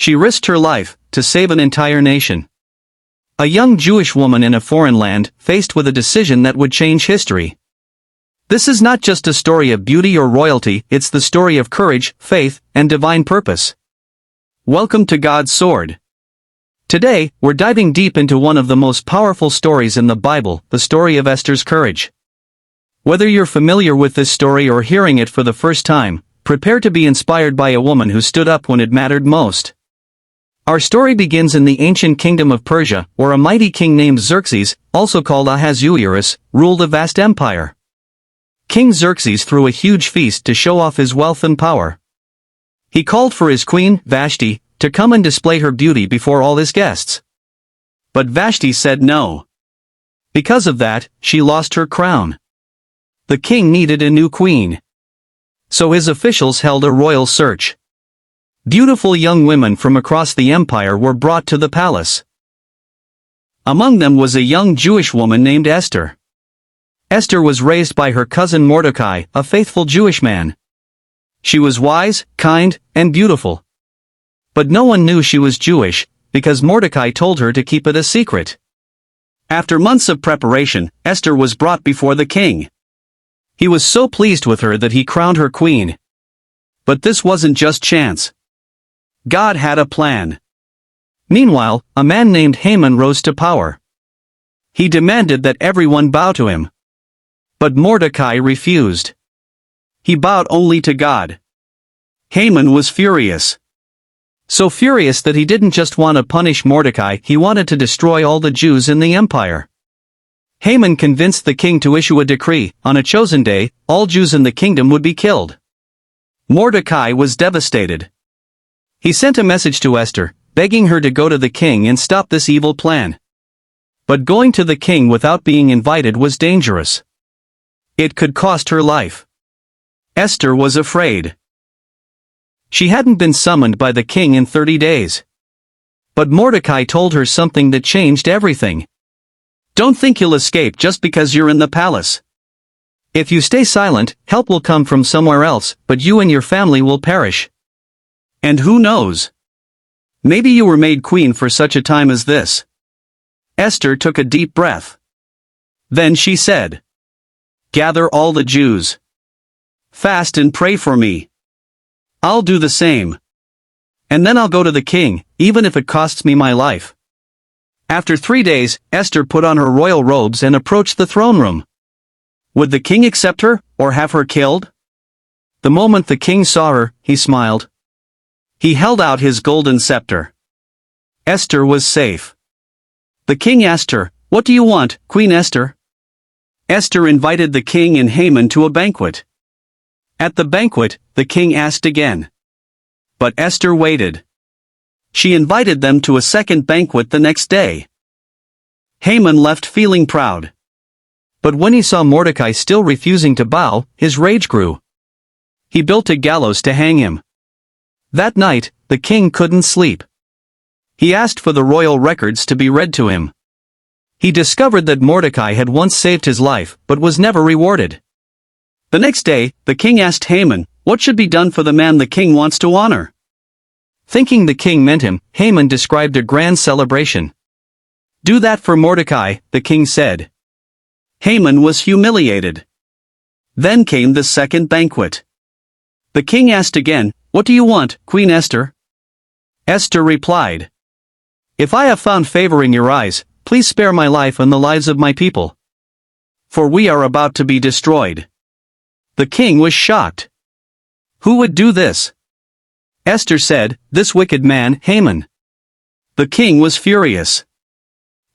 She risked her life to save an entire nation. A young Jewish woman in a foreign land, faced with a decision that would change history. This is not just a story of beauty or royalty, it's the story of courage, faith, and divine purpose. Welcome to God's Sword. Today, we're diving deep into one of the most powerful stories in the Bible, the story of Esther's courage. Whether you're familiar with this story or hearing it for the first time, prepare to be inspired by a woman who stood up when it mattered most. Our story begins in the ancient kingdom of Persia, where a mighty king named Xerxes, also called Ahasuerus, ruled a vast empire. King Xerxes threw a huge feast to show off his wealth and power. He called for his queen, Vashti, to come and display her beauty before all his guests. But Vashti said no. Because of that, she lost her crown. The king needed a new queen. So his officials held a royal search. Beautiful young women from across the empire were brought to the palace. Among them was a young Jewish woman named Esther. Esther was raised by her cousin Mordecai, a faithful Jewish man. She was wise, kind, and beautiful. But no one knew she was Jewish, because Mordecai told her to keep it a secret. After months of preparation, Esther was brought before the king. He was so pleased with her that he crowned her queen. But this wasn't just chance. God had a plan. Meanwhile, a man named Haman rose to power. He demanded that everyone bow to him. But Mordecai refused. He bowed only to God. Haman was furious. So furious that he didn't just want to punish Mordecai, he wanted to destroy all the Jews in the empire. Haman convinced the king to issue a decree: on a chosen day, all Jews in the kingdom would be killed. Mordecai was devastated. He sent a message to Esther, begging her to go to the king and stop this evil plan. But going to the king without being invited was dangerous. It could cost her life. Esther was afraid. She hadn't been summoned by the king in 30 days. But Mordecai told her something that changed everything. Don't think you'll escape just because you're in the palace. If you stay silent, help will come from somewhere else, but you and your family will perish. And who knows? Maybe you were made queen for such a time as this. Esther took a deep breath. Then she said, "Gather all the Jews. Fast and pray for me. I'll do the same. And then I'll go to the king, even if it costs me my life." After 3 days, Esther put on her royal robes and approached the throne room. Would the king accept her, or have her killed? The moment the king saw her, he smiled. He held out his golden scepter. Esther was safe. The king asked her, "What do you want, Queen Esther?" Esther invited the king and Haman to a banquet. At the banquet, the king asked again. But Esther waited. She invited them to a second banquet the next day. Haman left feeling proud. But when he saw Mordecai still refusing to bow, his rage grew. He built a gallows to hang him. That night, the king couldn't sleep. He asked for the royal records to be read to him. He discovered that Mordecai had once saved his life, but was never rewarded. The next day, the king asked Haman, what should be done for the man the king wants to honor? Thinking the king meant him, Haman described a grand celebration. "Do that for Mordecai," the king said. Haman was humiliated. Then came the second banquet. The king asked again, "What do you want, Queen Esther?" Esther replied, "If I have found favor in your eyes, please spare my life and the lives of my people. For we are about to be destroyed." The king was shocked. Who would do this? Esther said, "This wicked man, Haman." The king was furious.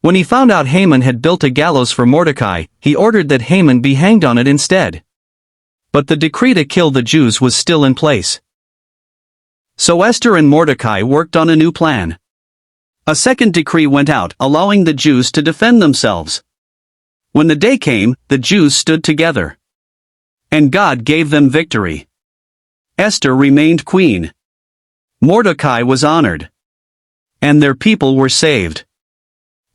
When he found out Haman had built a gallows for Mordecai, he ordered that Haman be hanged on it instead. But the decree to kill the Jews was still in place. So Esther and Mordecai worked on a new plan. A second decree went out, allowing the Jews to defend themselves. When the day came, the Jews stood together. And God gave them victory. Esther remained queen. Mordecai was honored. And their people were saved.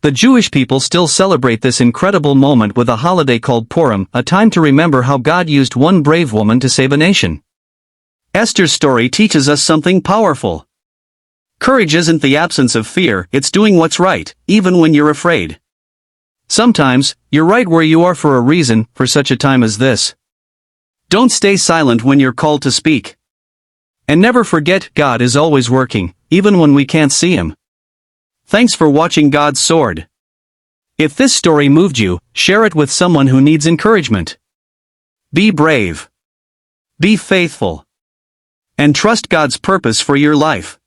The Jewish people still celebrate this incredible moment with a holiday called Purim, a time to remember how God used one brave woman to save a nation. Esther's story teaches us something powerful. Courage isn't the absence of fear, it's doing what's right, even when you're afraid. Sometimes, you're right where you are for a reason, for such a time as this. Don't stay silent when you're called to speak. And never forget, God is always working, even when we can't see Him. Thanks for watching God's Sword. If this story moved you, share it with someone who needs encouragement. Be brave. Be faithful. And trust God's purpose for your life.